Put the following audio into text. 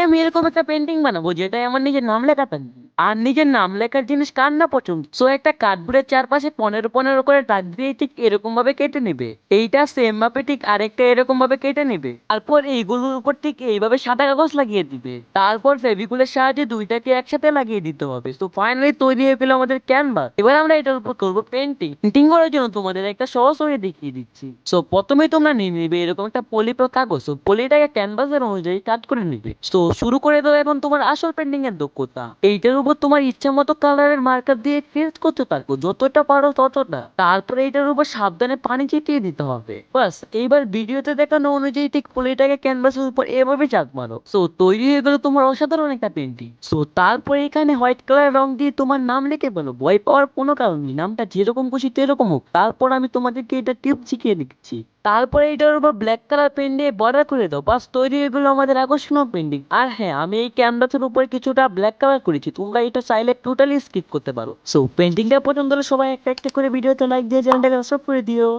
আমি এরকম একটা পেন্টিং বানাবো যেটাই আমার নিজের নাম লেখা থাকবে। আর নিজের নাম লেখার জিনিস কার না পছন্দ? সো একটা কার্ডবোর্ডের চারপাশে 15 করে দাগ দিয়ে ঠিক এরকম ভাবে কেটে নেবে। এইটা সেম ভাবে ঠিক আরেকটা এরকম ভাবে কেটে নেবে। তারপর এইগুলোর উপর ঠিক এইভাবে সাদা কাগজ লাগিয়ে দিবে। তারপর ফেভিকুলের সাহায্যে দুইটাকে একসাথে লাগিয়ে দিতে হবে। তো ফাইনালি তৈরি হয়ে গেল আমাদের ক্যানভাস। এবার আমরা এটার উপর করবো পেন্টিং। পেন্টিং করার জন্য তোমাদের একটা সহজ ওয়ে দেখিয়ে দিচ্ছি। সো প্রথমে তোমরা নিয়ে নিবে এরকম একটা পলি কাগজ। তো পলিটাকে ক্যানভাসের অনুযায়ী কাট করে নিবে। তো শুরু করে দাও এখন তোমার আসল পেন্টিং এর দক্ষতা। এইটার উপর তোমার ইচ্ছা মতো কালারের মার্কার দিয়ে পেস্ট করতে থাকো যতটা পারো ততটা। তারপরে এটার উপর সাবধানে পানি ছিটিয়ে দিতে হবে। বাস এইবার ভিডিওতে দেখানো অনুযায়ী ঠিক পলিটাকে ক্যানভাসের উপর এভাবে চাপ মারো। সো তৈরি হয়ে গেল তোমার অসাধারণ একটা পেন্টিং। সো তারপরে এখানে হোয়াইট কালার রং দিয়ে তোমার নাম লিখে বলো। ভয় পাওয়ার কোনো কারণ নেই, নামটা যেরকম খুশি সেরকম হোক। তারপর আমি তোমাদেরকে এটা টিপ শিখিয়ে দিচ্ছি। তারপরে এটার উপর ব্ল্যাক কালার পেন দিয়ে বর্ডার করে দাও। বাস তৈরি হয়ে গেলো আমাদের আকর্ষণীয় পেন্টিং। আর হ্যাঁ, আমি এই ক্যানভাসের উপরে কিছুটা ব্ল্যাক কালার করেছি, তোমরা এটা চাইলে টোটালি স্কিপ করতে পারো। সো পেন্টিংটা পছন্দ হলে সবাই একটা একটা করে ভিডিওতে লাইক দিয়ে চ্যানেলটাকে সাবস্ক্রাইব করে দিও।